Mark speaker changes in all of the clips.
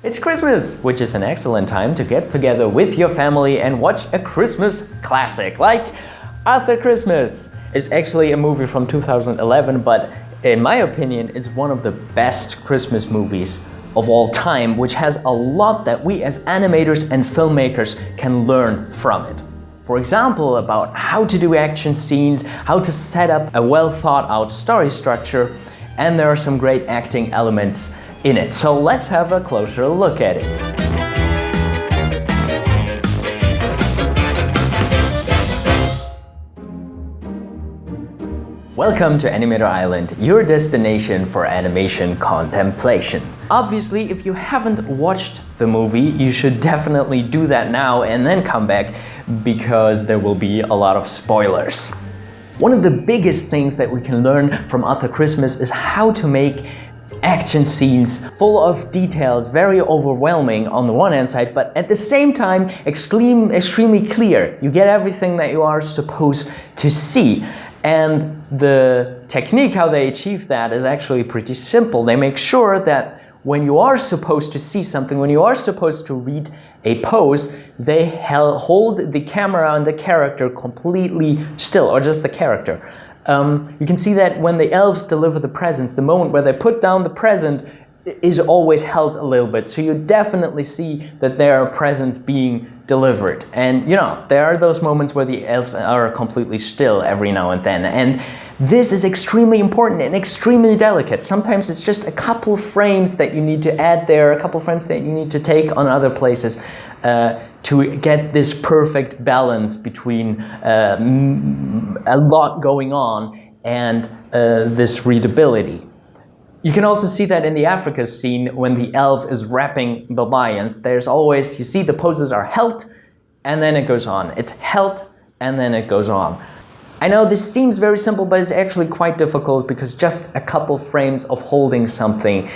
Speaker 1: It's Christmas, which is an excellent time to get together with your family and watch a Christmas classic like After Christmas. It's actually a movie from 2011, but in my opinion, it's one of the best Christmas movies of all time, which has a lot that we as animators and filmmakers can learn from it. For example, about how to do action scenes, how to set up a well thought out story structure, and there are some great acting elements in it. So let's have a closer look at it. Welcome to Animator Island, your destination for animation contemplation. Obviously, if you haven't watched the movie, you should definitely do that now and then come back because there will be a lot of spoilers. One of the biggest things that we can learn from After Christmas is how to make action scenes full of details, very overwhelming on the one hand side, but at the same time extremely clear. You get everything that you are supposed to see. And the technique how they achieve that is actually pretty simple. They make sure that when you are supposed to see something, when you are supposed to read a pose, they hold the camera and the character completely still, or just the character. You can see that when the elves deliver the presents, the moment where they put down the present is always held a little bit. So you definitely see that there are presents being delivered. And you know, there are those moments where the elves are completely still every now and then. And this is extremely important and extremely delicate. Sometimes it's just a couple frames that you need to add there, a couple frames that you need to take on other places to get this perfect balance between a lot going on and this readability. You can also see that in the Africa scene when the elf is wrapping the lions. There's always, you see the poses are held and then it goes on. It's held and then it goes on. I know this seems very simple, but it's actually quite difficult because just a couple frames of holding something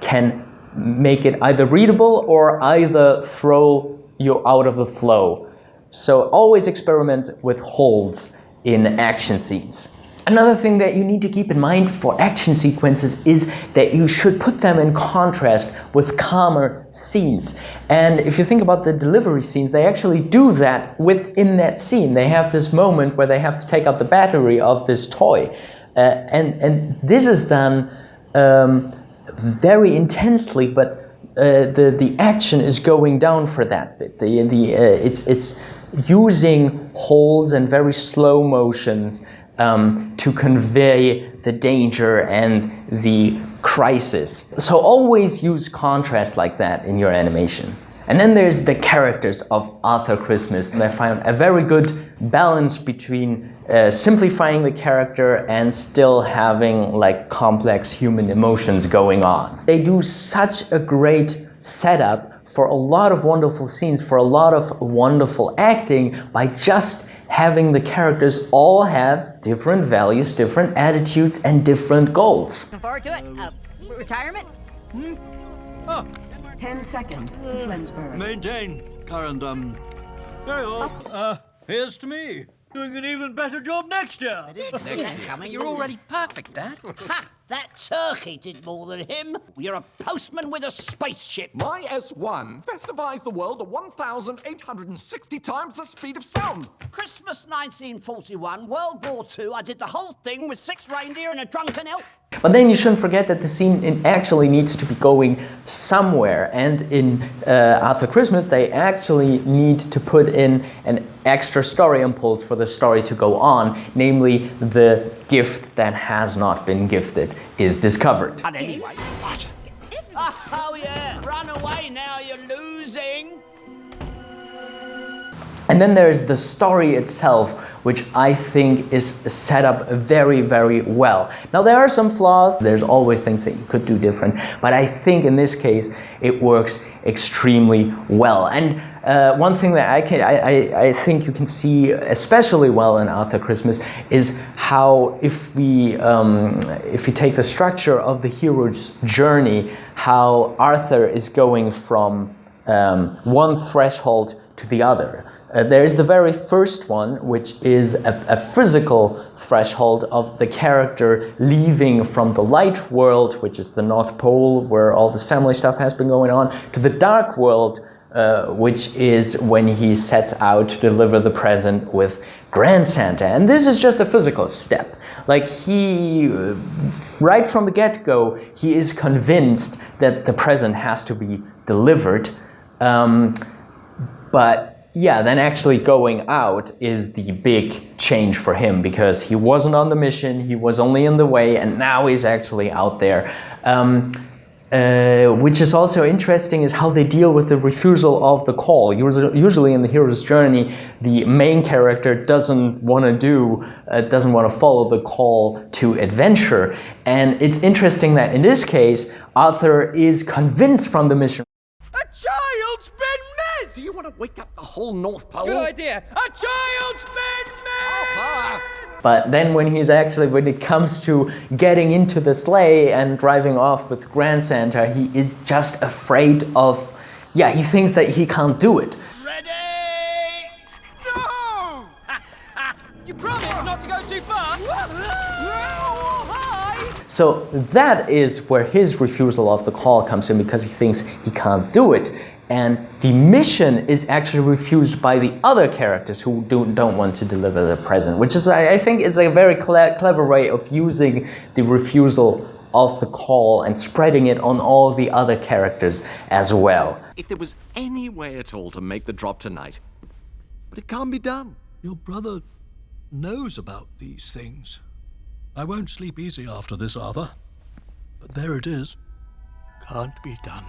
Speaker 1: can make it either readable or either throw you out of the flow. So always experiment with holds in action scenes. Another thing that you need to keep in mind for action sequences is that you should put them in contrast with calmer scenes. And if you think about the delivery scenes, they actually do that within that scene. They have this moment where they have to take out the battery of this toy. And this is done very intensely, but the action is going down for that bit. It's using holds and very slow motions to convey the danger and the crisis. So always use contrast like that in your animation. And then there's the characters of After Christmas. And I find a very good balance between simplifying the character and still having like complex human emotions going on. They do such a great setup for a lot of wonderful scenes, for a lot of wonderful acting by just having the characters all have different values, different attitudes, and different goals.
Speaker 2: Looking forward to it. Retirement?
Speaker 3: 10 seconds to Flensburg.
Speaker 4: Maintain current, very well. Here's to me. Doing an even better job next year.
Speaker 5: Next year coming, you're already perfect, Dad.
Speaker 6: Ha! That turkey did more than him. You're a postman with a spaceship.
Speaker 7: My S1 festifies the world at 1,860 times the speed of sound.
Speaker 6: Christmas 1941, World War II, I did the whole thing with 6 reindeer and a drunken elf.
Speaker 1: But then you shouldn't forget that the scene actually needs to be going somewhere. And in After Christmas, they actually need to put in an extra story impulse for the story to go on, namely the gift that has not been gifted is discovered.
Speaker 6: And anyway, what? Oh yeah, run away now, you're losing.
Speaker 1: And then there's the story itself, which I think is set up very, very well. Now there are some flaws, there's always things that you could do different, but I think in this case it works extremely well. And one thing that I think you can see especially well in After Christmas is how if we take the structure of the hero's journey, how Arthur is going from one threshold to the other. There is the very first one, which is a physical threshold of the character leaving from the light world, which is the North Pole, where all this family stuff has been going on, to the dark world, which is when he sets out to deliver the present with Grand Santa. And this is just a physical step. Like he, right from the get-go, he is convinced that the present has to be delivered. But yeah, then actually going out is the big change for him, because he wasn't on the mission, he was only in the way, and now he's actually out there. Which is also interesting is how they deal with the refusal of the call. Usually in the hero's journey, the main character doesn't want to follow the call to adventure. And it's interesting that in this case, Arthur is convinced from the mission.
Speaker 5: A child's been missed!
Speaker 7: Do you want to wake up the whole North Pole?
Speaker 5: Good idea! A child's been missed!
Speaker 1: But then when it comes to getting into the sleigh and driving off with Grand Santa, he is just afraid of, he thinks that he can't do it.
Speaker 5: Ready? No! You promise not to go too fast?
Speaker 1: So that is where his refusal of the call comes in, because he thinks he can't do it. And the mission is actually refused by the other characters who don't want to deliver the present, which is, I think, it's a very clever way of using the refusal of the call and spreading it on all the other characters as well.
Speaker 7: If there was any way at all to make the drop tonight, but it can't be done.
Speaker 4: Your brother knows about these things. I won't sleep easy after this, Arthur. But there it is. Can't be done.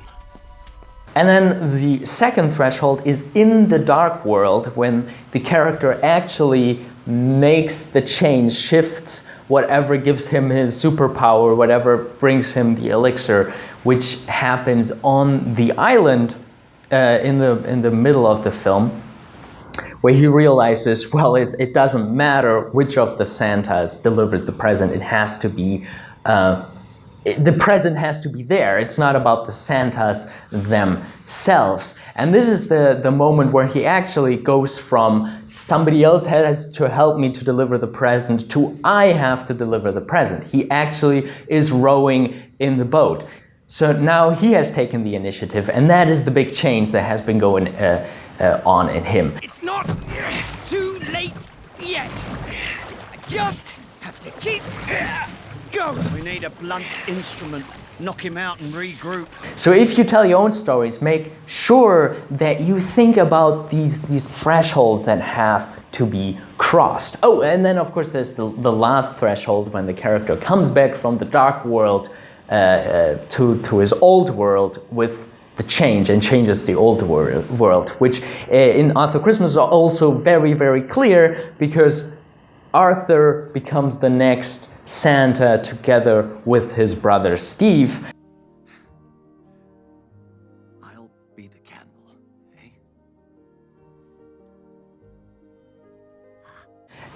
Speaker 1: And then the second threshold is in the dark world, when the character actually makes the change, shifts whatever gives him his superpower, whatever brings him the elixir, which happens on the island in the middle of the film, where he realizes, well, it doesn't matter which of the Santas delivers the present. It has to be the present has to be there. It's not about the Santas themselves. And this is the moment where he actually goes from somebody else has to help me to deliver the present to I have to deliver the present. He actually is rowing in the boat. So now he has taken the initiative, and that is the big change that has been going on in him.
Speaker 5: It's not too late yet. I just have to keep going.
Speaker 6: We need a blunt instrument. Knock him out and regroup.
Speaker 1: So if you tell your own stories, make sure that you think about these thresholds that have to be crossed. Oh, and then of course there's the last threshold, when the character comes back from the dark world to his old world with the change, and changes the old world, which in Arthur Christmas is also very, very clear, because Arthur becomes the next Santa together with his brother Steve.
Speaker 7: I'll be the candle, eh?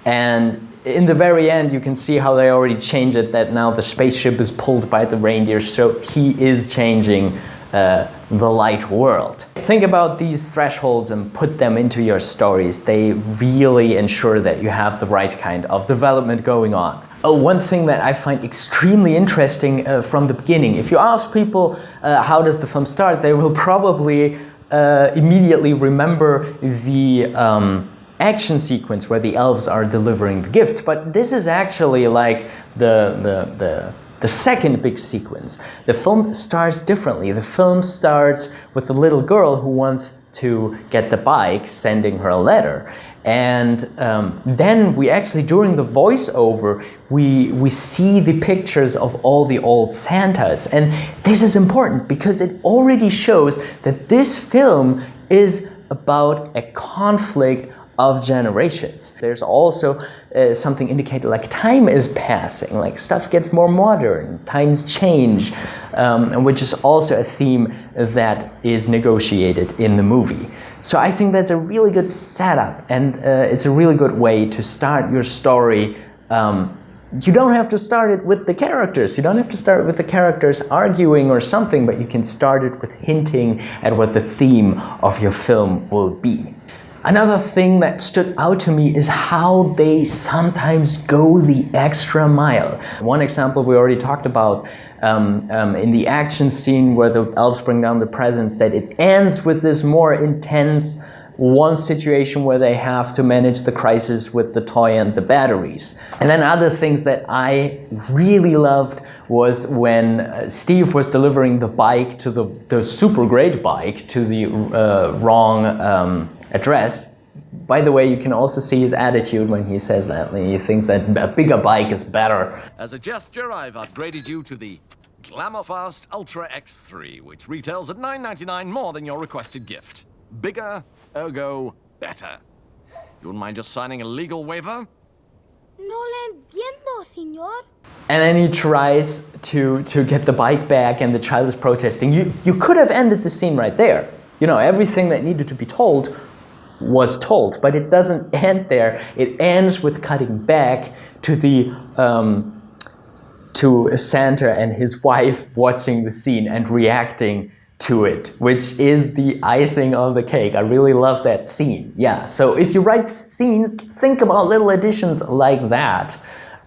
Speaker 1: And in the very end, you can see how they already changed it, that now the spaceship is pulled by the reindeer, so he is changing the light world. Think about these thresholds and put them into your stories. They really ensure that you have the right kind of development going on. Oh, one thing that I find extremely interesting from the beginning, if you ask people how does the film start, they will probably immediately remember the action sequence where the elves are delivering the gifts. But this is actually like the second big sequence. The film starts differently. The film starts with a little girl who wants to get the bike, sending her a letter. And then we actually, during the voiceover, we see the pictures of all the old Santas. And this is important because it already shows that this film is about a conflict of generations. There's also something indicated like time is passing, like stuff gets more modern, times change, which is also a theme that is negotiated in the movie. So I think that's a really good setup, and it's a really good way to start your story you don't have to start it with the characters. You don't have to start with the characters arguing or something, but you can start it with hinting at what the theme of your film will be. Another thing that stood out to me is how they sometimes go the extra mile. One example we already talked about in the action scene where the elves bring down the presents, that it ends with this more intense one situation where they have to manage the crisis with the toy and the batteries. And then other things that I really loved was when Steve was delivering the bike to the super great bike to the wrong address. By the way, you can also see his attitude when he says that. He thinks that a bigger bike is better.
Speaker 7: As a gesture, I've upgraded you to the Glamourfast Ultra X3, which retails at $9.99 more than your requested gift. Bigger, ergo better. You wouldn't mind just signing a legal waiver?
Speaker 8: No le entiendo, señor.
Speaker 1: And then he tries to get the bike back and the child is protesting. You could have ended the scene right there. You know, everything that needed to be told was told, but it doesn't end there. It ends with cutting back to the to Santa and his wife watching the scene and reacting to it, which is the icing on the cake. I really love that scene. Yeah, so if you write scenes, think about little additions like that.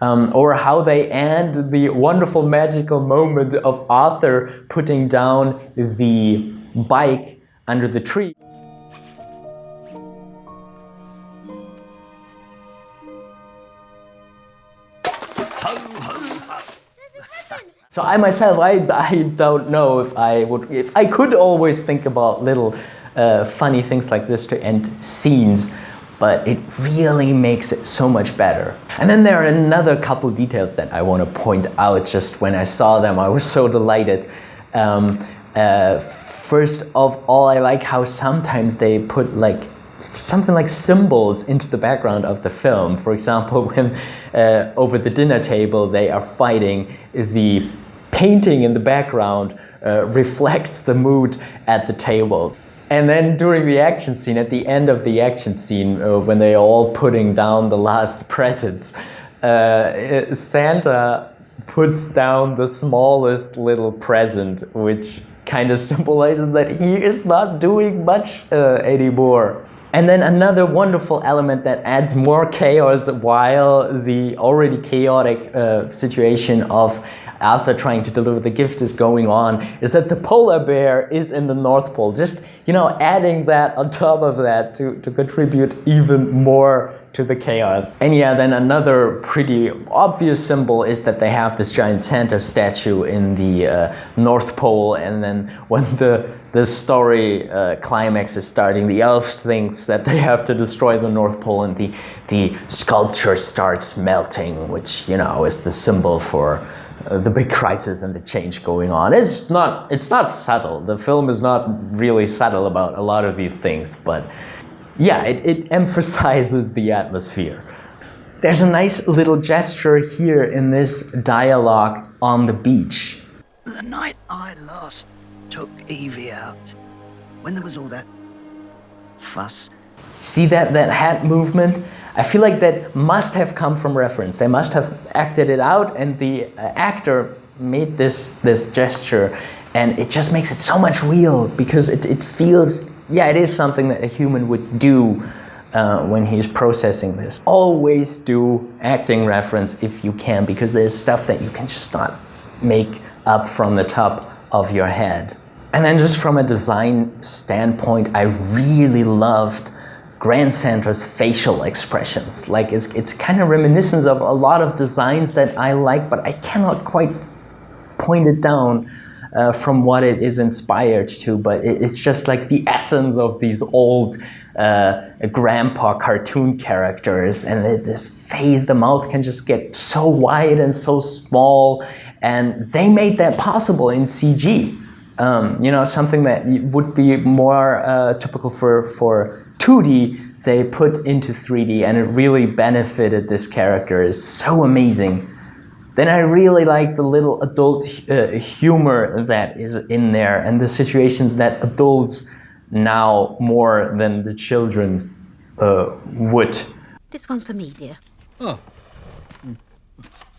Speaker 1: Or how they end the wonderful magical moment of Arthur putting down the bike under the tree. So I myself, I don't know if I could always think about little funny things like this to end scenes, but it really makes it so much better. And then there are another couple details that I want to point out. Just when I saw them, I was so delighted. First of all, I like how sometimes they put like something like symbols into the background of the film. For example, when over the dinner table they are fighting, the painting in the background reflects the mood at the table. And then during the action scene, at the end of the action scene, when they're all putting down the last presents, Santa puts down the smallest little present, which kind of symbolizes that he is not doing much anymore. And then another wonderful element that adds more chaos while the already chaotic situation of Arthur trying to deliver the gift is going on is that the polar bear is in the North Pole. Just, you know, adding that on top of that to contribute even more to the chaos. And yeah, then another pretty obvious symbol is that they have this giant Santa statue in the North Pole, and then when the story climax is starting, the elf thinks that they have to destroy the North Pole, and the sculpture starts melting, which, you know, is the symbol for the big crisis and the change going on. It's not subtle. The film is not really subtle about a lot of these things, but yeah, it emphasizes the atmosphere. There's a nice little gesture here in this dialogue on the beach.
Speaker 9: The night I last took Evie out, when there was all that fuss.
Speaker 1: See that hat movement? I feel like that must have come from reference. They must have acted it out, and the actor made this gesture, and it just makes it so much real because it feels, yeah, it is something that a human would do when he's processing this. Always do acting reference if you can, because there's stuff that you can just not make up from the top of your head. And then just from a design standpoint, I really loved Grand Santa's facial expressions. Like it's kind of reminiscent of a lot of designs that I like, but I cannot quite point it down from what it is inspired to, but it's just like the essence of these old grandpa cartoon characters, and this face, the mouth can just get so wide and so small, and they made that possible in CG. You know, something that would be more typical for 2D, they put into 3D, and it really benefited this character. It's so amazing. Then I really like the little adult humor that is in there, and the situations that adults now more than the children would.
Speaker 3: This one's for me, dear.
Speaker 4: Oh.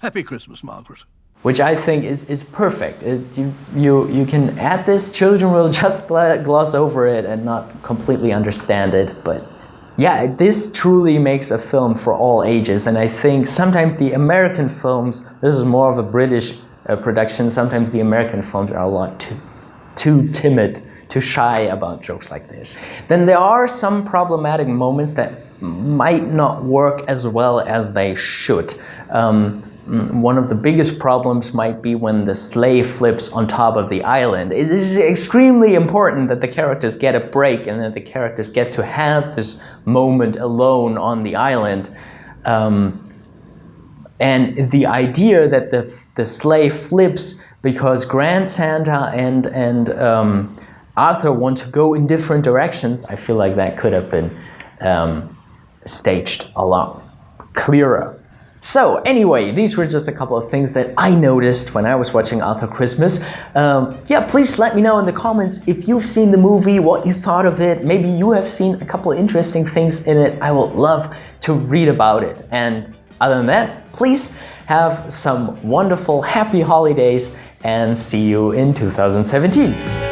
Speaker 4: Happy Christmas, Margaret.
Speaker 1: Which I think is perfect. You can add this, children will just gloss over it and not completely understand it, but yeah, this truly makes a film for all ages, and I think sometimes the American films, this is more of a British production, sometimes the American films are a lot too timid, too shy about jokes like this. Then there are some problematic moments that might not work as well as they should. One of the biggest problems might be when the sleigh flips on top of the island. It is extremely important that the characters get a break and that the characters get to have this moment alone on the island. And the idea that the sleigh flips because Grand Santa and Arthur want to go in different directions, I feel like that could have been staged a lot clearer. So anyway, these were just a couple of things that I noticed when I was watching Arthur Christmas. Yeah, please let me know in the comments if you've seen the movie, what you thought of it. Maybe you have seen a couple of interesting things in it. I would love to read about it. And other than that, please have some wonderful, happy holidays and see you in 2017.